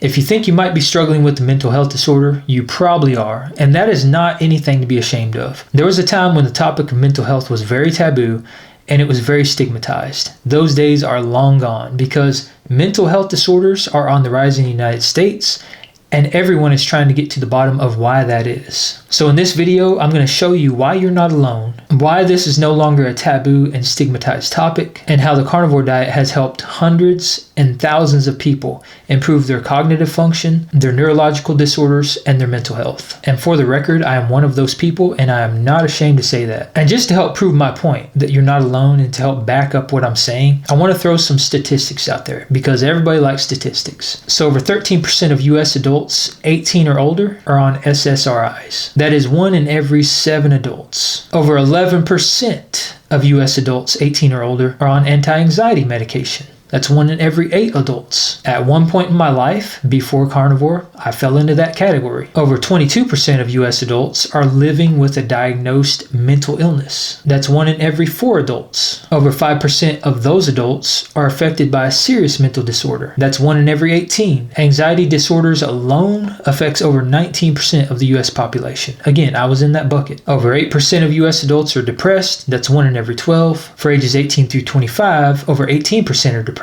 If you think you might be struggling with a mental health disorder, you probably are, and that is not anything to be ashamed of. There was a time when the topic of mental health was very taboo and it was very stigmatized. Those days are long gone because mental health disorders are on the rise in the United States, and everyone is trying to get to the bottom of why that is. So in this video, I'm going to show you why you're not alone, why this is no longer a taboo and stigmatized topic, and how the carnivore diet has helped hundreds and thousands of people improve their cognitive function, their neurological disorders, and their mental health. And for the record, I am one of those people, and I am not ashamed to say that. And just to help prove my point that you're not alone and to help back up what I'm saying, I want to throw some statistics out there because everybody likes statistics. So over 13% of US adults 18 or older are on SSRIs. That is 1 in every 7 adults. Over 11% of US adults 18 or older are on anti-anxiety medication. That's 1 in every 8 adults. At one point in my life, before carnivore, I fell into that category. Over 22% of US adults are living with a diagnosed mental illness. That's 1 in every 4 adults. Over 5% of those adults are affected by a serious mental disorder. That's 1 in every 18. Anxiety disorders alone affects over 19% of the US population. Again, I was in that bucket. Over 8% of US adults are depressed. That's 1 in every 12. For ages 18 through 25, over 18% are depressed.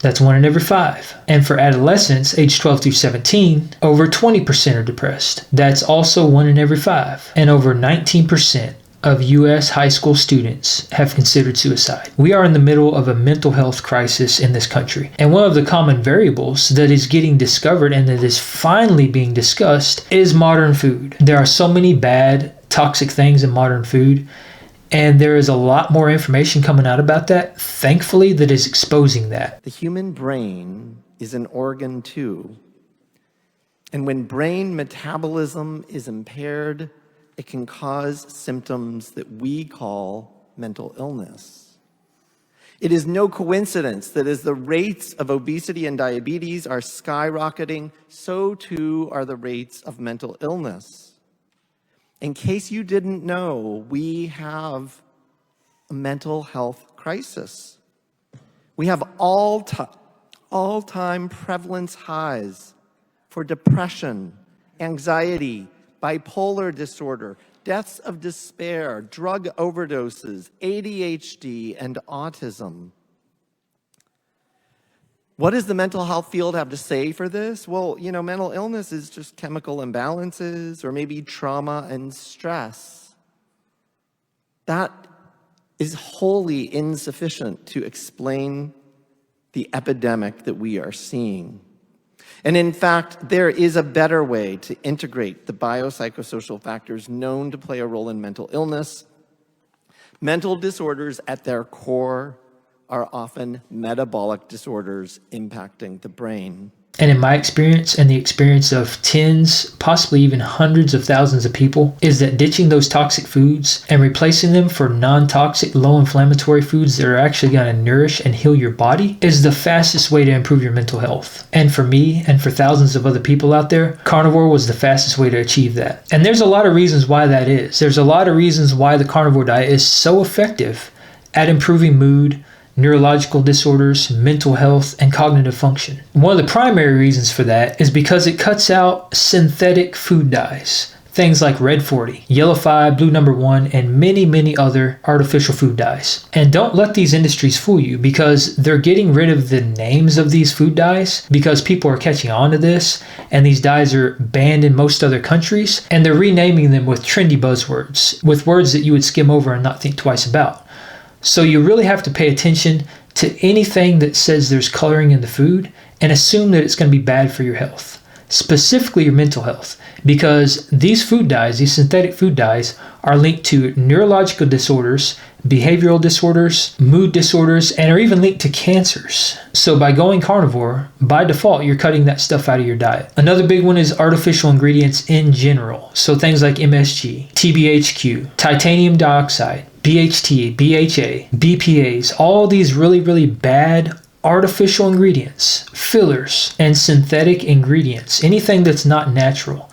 That's 1 in every 5. And for adolescents, age 12 through 17, over 20% are depressed. That's also 1 in every 5. And over 19% of US high school students have considered suicide. We are in the middle of a mental health crisis in this country. And one of the common variables that is getting discovered and that is finally being discussed is modern food. There are so many bad, toxic things in modern food. And there is a lot more information coming out about that, thankfully, that is exposing that. The human brain is an organ too. And when brain metabolism is impaired, it can cause symptoms that we call mental illness. It is no coincidence that as the rates of obesity and diabetes are skyrocketing, so too are the rates of mental illness. In case you didn't know, we have a mental health crisis. We have all-time prevalence highs for depression, anxiety, bipolar disorder, deaths of despair, drug overdoses, ADHD, and autism. What does the mental health field have to say for this? Well, mental illness is just chemical imbalances or maybe trauma and stress. That is wholly insufficient to explain the epidemic that we are seeing. And in fact, there is a better way to integrate the biopsychosocial factors known to play a role in mental illness. Mental disorders at their core are often metabolic disorders impacting the brain. And in my experience and the experience of tens, possibly even hundreds of thousands of people, is that ditching those toxic foods and replacing them for non-toxic, low-inflammatory foods that are actually going to nourish and heal your body is the fastest way to improve your mental health. And for me and for thousands of other people out there, carnivore was the fastest way to achieve that. And there's a lot of reasons why that is. There's a lot of reasons why the carnivore diet is so effective at improving mood, neurological disorders, mental health, and cognitive function. One of the primary reasons for that is because it cuts out synthetic food dyes. Things like Red 40, Yellow 5, Blue Number 1, and many other artificial food dyes. And don't let these industries fool you because they're getting rid of the names of these food dyes because people are catching on to this and these dyes are banned in most other countries and they're renaming them with trendy buzzwords, with words that you would skim over and not think twice about. So you really have to pay attention to anything that says there's coloring in the food and assume that it's going to be bad for your health, specifically your mental health, because these food dyes, these synthetic food dyes, are linked to neurological disorders, behavioral disorders, mood disorders, and are even linked to cancers. So by going carnivore, by default, you're cutting that stuff out of your diet. Another big one is artificial ingredients in general. So things like MSG, TBHQ, titanium dioxide, BHT, BHA, BPAs, all these really bad artificial ingredients, fillers, and synthetic ingredients, anything that's not natural.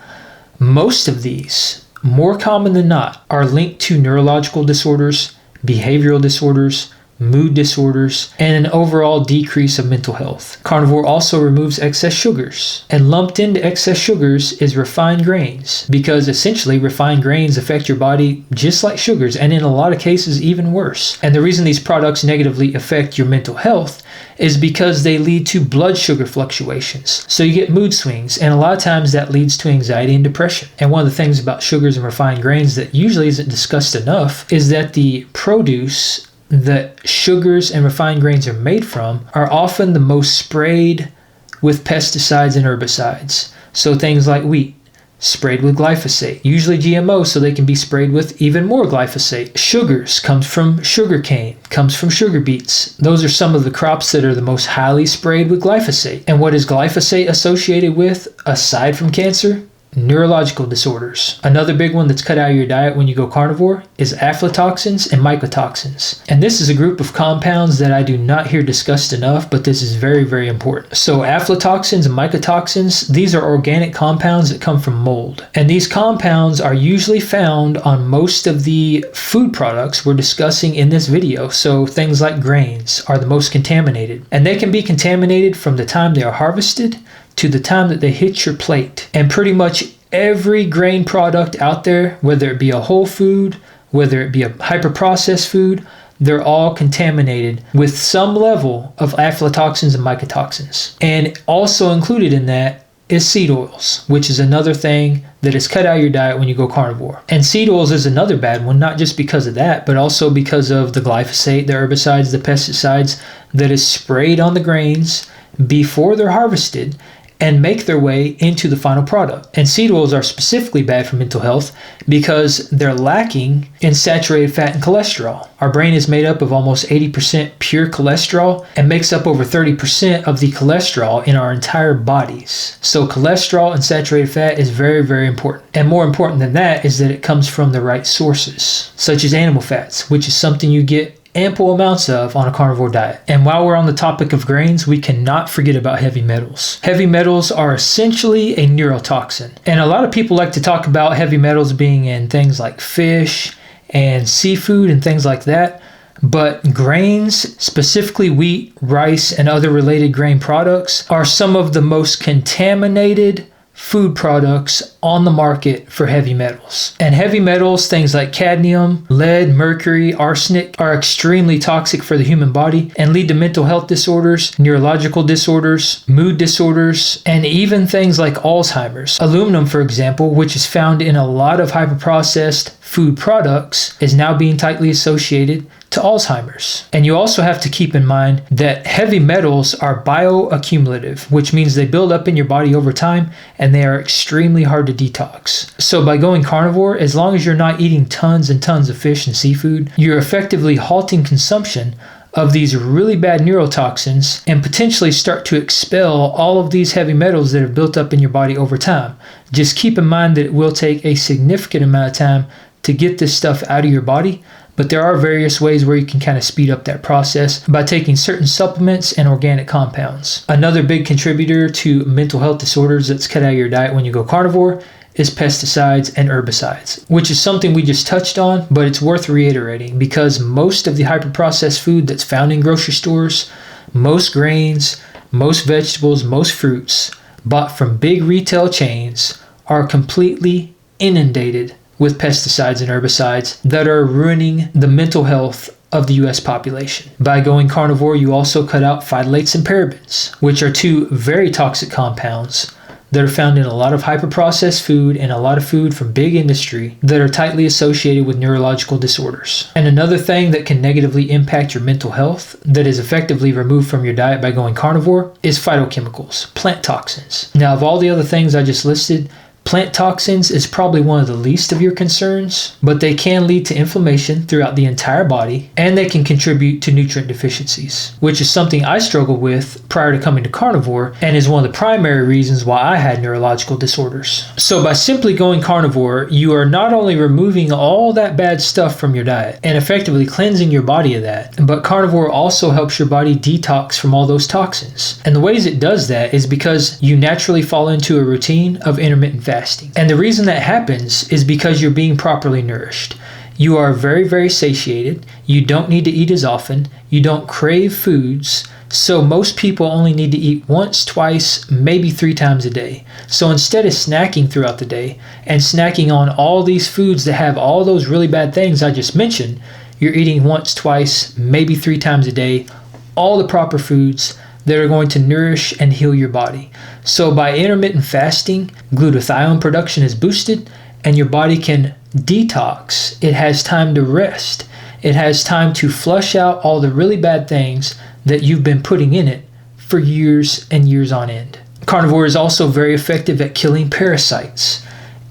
Most of these, more common than not, are linked to neurological disorders, behavioral disorders, mood disorders, and an overall decrease of mental health. Carnivore also removes excess sugars, and lumped into excess sugars is refined grains, because essentially refined grains affect your body just like sugars, and in a lot of cases even worse. And the reason these products negatively affect your mental health is because they lead to blood sugar fluctuations. So you get mood swings, and a lot of times that leads to anxiety and depression. And one of the things about sugars and refined grains that usually isn't discussed enough is that the produce that sugars and refined grains are made from are often the most sprayed with pesticides and herbicides. So things like wheat, sprayed with glyphosate, usually GMO, so they can be sprayed with even more glyphosate. Sugars comes from sugarcane, comes from sugar beets. Those are some of the crops that are the most highly sprayed with glyphosate. And what is glyphosate associated with, aside from cancer? Neurological disorders. Another big one that's cut out of your diet when you go carnivore is aflatoxins and mycotoxins. And this is a group of compounds that I do not hear discussed enough, but this is very, very important. So aflatoxins and mycotoxins, these are organic compounds that come from mold. And these compounds are usually found on most of the food products we're discussing in this video. So things like grains are the most contaminated. And they can be contaminated from the time they are harvested to the time that they hit your plate. And pretty much every grain product out there, whether it be a whole food, whether it be a hyper-processed food, they're all contaminated with some level of aflatoxins and mycotoxins. And also included in that is seed oils, which is another thing that is cut out of your diet when you go carnivore. And seed oils is another bad one, not just because of that, but also because of the glyphosate, the herbicides, the pesticides that is sprayed on the grains before they're harvested and make their way into the final product. And seed oils are specifically bad for mental health because they're lacking in saturated fat and cholesterol. Our brain is made up of almost 80% pure cholesterol and makes up over 30% of the cholesterol in our entire bodies. So cholesterol and saturated fat is very, very important. And more important than that is that it comes from the right sources, such as animal fats, which is something you get ample amounts of on a carnivore diet. And while we're on the topic of grains, we cannot forget about heavy metals. Heavy metals are essentially a neurotoxin. And a lot of people like to talk about heavy metals being in things like fish and seafood and things like that. But grains, specifically wheat, rice, and other related grain products, are some of the most contaminated food products on the market for heavy metals. And heavy metals, things like cadmium, lead, mercury, arsenic, are extremely toxic for the human body and lead to mental health disorders, neurological disorders, mood disorders, and even things like Alzheimer's. Aluminum, for example, which is found in a lot of hyperprocessed food products, is now being tightly associated to Alzheimer's. And you also have to keep in mind that heavy metals are bioaccumulative, which means they build up in your body over time and they are extremely hard to detox. So by going carnivore, as long as you're not eating tons and tons of fish and seafood, you're effectively halting consumption of these really bad neurotoxins and potentially start to expel all of these heavy metals that have built up in your body over time. Just keep in mind that it will take a significant amount of time to get this stuff out of your body, but there are various ways where you can kind of speed up that process by taking certain supplements and organic compounds. Another big contributor to mental health disorders that's cut out of your diet when you go carnivore is pesticides and herbicides, which is something we just touched on, but it's worth reiterating because most of the hyperprocessed food that's found in grocery stores, most grains, most vegetables, most fruits bought from big retail chains are completely inundated with pesticides and herbicides that are ruining the mental health of the US population. By going carnivore, you also cut out phthalates and parabens, which are two very toxic compounds that are found in a lot of hyperprocessed food and a lot of food from big industry that are tightly associated with neurological disorders. And another thing that can negatively impact your mental health that is effectively removed from your diet by going carnivore is phytochemicals, plant toxins. Now, of all the other things I just listed, plant toxins is probably one of the least of your concerns, but they can lead to inflammation throughout the entire body, and they can contribute to nutrient deficiencies, which is something I struggled with prior to coming to carnivore, and is one of the primary reasons why I had neurological disorders. So by simply going carnivore, you are not only removing all that bad stuff from your diet and effectively cleansing your body of that, but carnivore also helps your body detox from all those toxins. And the ways it does that is because you naturally fall into a routine of intermittent fasting. And the reason that happens is because you're being properly nourished. You are very, very satiated. You don't need to eat as often. You don't crave foods. So most people only need to eat once, twice, maybe 3 times a day. So instead of snacking throughout the day and snacking on all these foods that have all those really bad things I just mentioned, you're eating once, twice, maybe 3 times a day, all the proper foods that are going to nourish and heal your body. So by intermittent fasting, glutathione production is boosted and your body can detox. It has time to rest. It has time to flush out all the really bad things that you've been putting in it for years and years on end. Carnivore is also very effective at killing parasites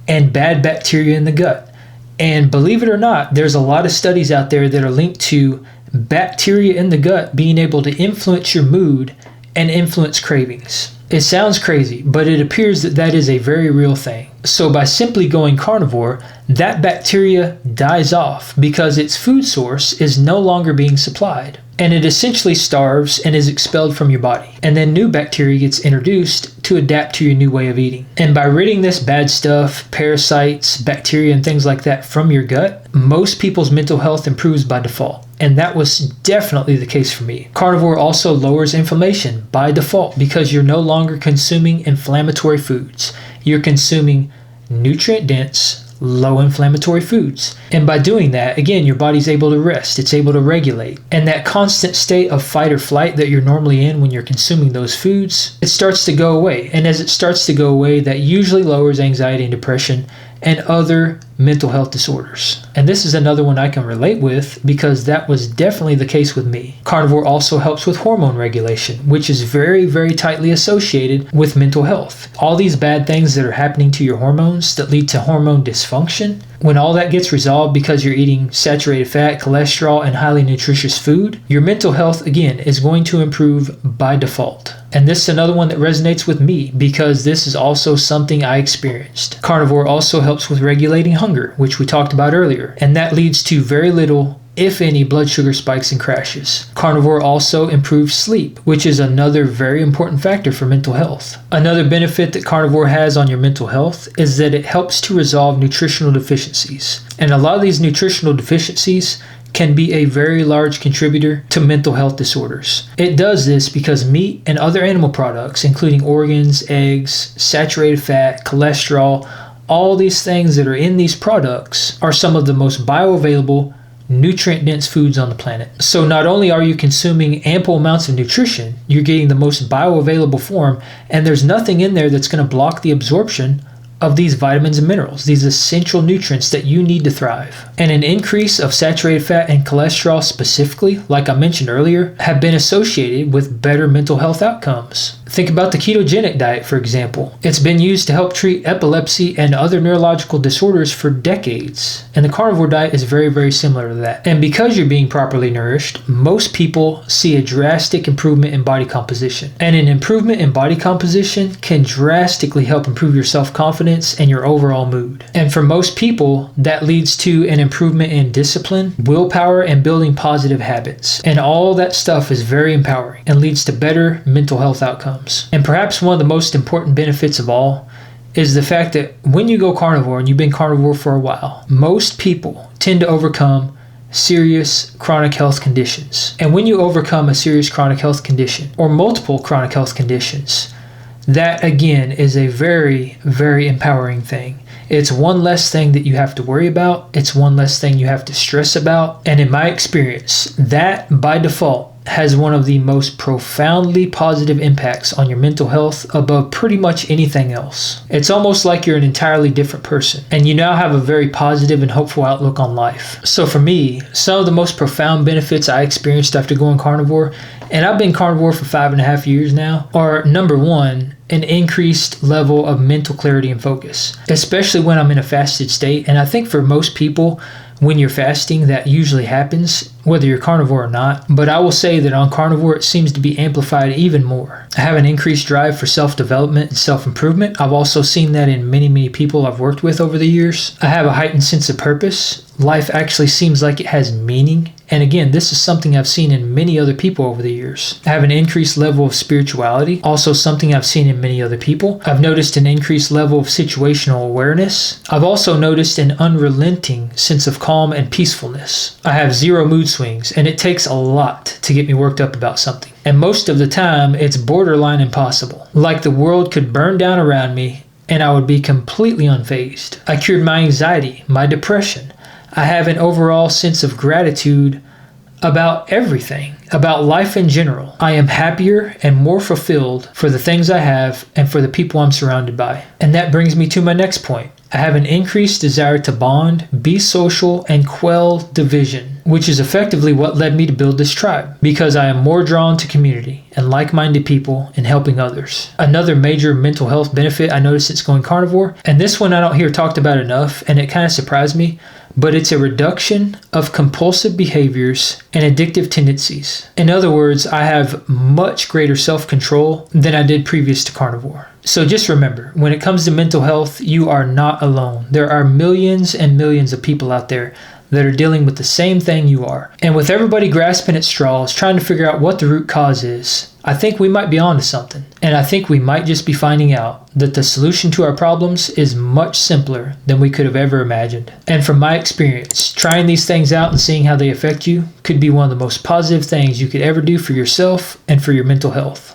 and bad bacteria in the gut. And believe it or not, there's a lot of studies out there that are linked to bacteria in the gut being able to influence your mood and influence cravings. It sounds crazy, but it appears that that is a very real thing. So by simply going carnivore, that bacteria dies off because its food source is no longer being supplied. And it essentially starves and is expelled from your body. And then new bacteria gets introduced to adapt to your new way of eating. And by ridding this bad stuff, parasites, bacteria, and things like that from your gut, most people's mental health improves by default. And that was definitely the case for me. Carnivore also lowers inflammation by default because you're no longer consuming inflammatory foods. You're consuming nutrient-dense, low inflammatory foods. And by doing that, again, your body's able to rest. It's able to regulate. And that constant state of fight or flight that you're normally in when you're consuming those foods, it starts to go away. And as it starts to go away, that usually lowers anxiety and depression and other mental health disorders. And this is another one I can relate with because that was definitely the case with me. Carnivore also helps with hormone regulation, which is very, very tightly associated with mental health. All these bad things that are happening to your hormones that lead to hormone dysfunction, when all that gets resolved because you're eating saturated fat, cholesterol, and highly nutritious food, your mental health, again, is going to improve by default. And this is another one that resonates with me because this is also something I experienced. Carnivore also helps with regulating hunger, which we talked about earlier, and that leads to very little, if any, blood sugar spikes and crashes. Carnivore also improves sleep, which is another very important factor for mental health. Another benefit that carnivore has on your mental health is that it helps to resolve nutritional deficiencies. And a lot of these nutritional deficiencies can be a very large contributor to mental health disorders. It does this because meat and other animal products, including organs, eggs, saturated fat, cholesterol, all these things that are in these products are some of the most bioavailable, nutrient-dense foods on the planet. So not only are you consuming ample amounts of nutrition, you're getting the most bioavailable form, and there's nothing in there that's going to block the absorption of these vitamins and minerals, these essential nutrients that you need to thrive. And an increase of saturated fat and cholesterol specifically, like I mentioned earlier, have been associated with better mental health outcomes. Think about the ketogenic diet, for example. It's been used to help treat epilepsy and other neurological disorders for decades. And the carnivore diet is very, very similar to that. And because you're being properly nourished, most people see a drastic improvement in body composition. And an improvement in body composition can drastically help improve your self-confidence and your overall mood. And for most people, that leads to an improvement in discipline, willpower, and building positive habits. And all that stuff is very empowering and leads to better mental health outcomes. And perhaps one of the most important benefits of all is the fact that when you go carnivore and you've been carnivore for a while, most people tend to overcome serious chronic health conditions. And when you overcome a serious chronic health condition or multiple chronic health conditions, that again is a very, very empowering thing. It's one less thing that you have to worry about. It's one less thing you have to stress about. And in my experience, that by default has one of the most profoundly positive impacts on your mental health above pretty much anything else. It's almost like you're an entirely different person, and you now have a very positive and hopeful outlook on life. So for me, some of the most profound benefits I experienced after going carnivore, and I've been carnivore for 5.5 years now, are number one, an increased level of mental clarity and focus, especially when I'm in a fasted state. And I think for most people, when you're fasting, that usually happens, whether you're carnivore or not. But I will say that on carnivore, it seems to be amplified even more. I have an increased drive for self-development and self-improvement. I've also seen that in many, many people I've worked with over the years. I have a heightened sense of purpose. Life actually seems like it has meaning And again, this is something I've seen in many other people over the years. I have an increased level of spirituality, also something I've seen in many other people. I've noticed an increased level of situational awareness. I've also noticed an unrelenting sense of calm and peacefulness. I have zero mood swings, and it takes a lot to get me worked up about something. And most of the time, it's borderline impossible. Like the world could burn down around me, and I would be completely unfazed. I cured my anxiety, my depression. I have an overall sense of gratitude about everything, about life in general. I am happier and more fulfilled for the things I have and for the people I'm surrounded by. And that brings me to my next point. I have an increased desire to bond, be social, and quell division, which is effectively what led me to build this tribe, because I am more drawn to community and like-minded people and helping others. Another major mental health benefit I noticed since going carnivore, and this one I don't hear talked about enough, and it kind of surprised me, but it's a reduction of compulsive behaviors and addictive tendencies. In other words, I have much greater self-control than I did previous to carnivore. So just remember, when it comes to mental health, you are not alone. There are millions and millions of people out there that are dealing with the same thing you are. And with everybody grasping at straws, trying to figure out what the root cause is, I think we might be onto something. And I think we might just be finding out that the solution to our problems is much simpler than we could have ever imagined. And from my experience, trying these things out and seeing how they affect you could be one of the most positive things you could ever do for yourself and for your mental health.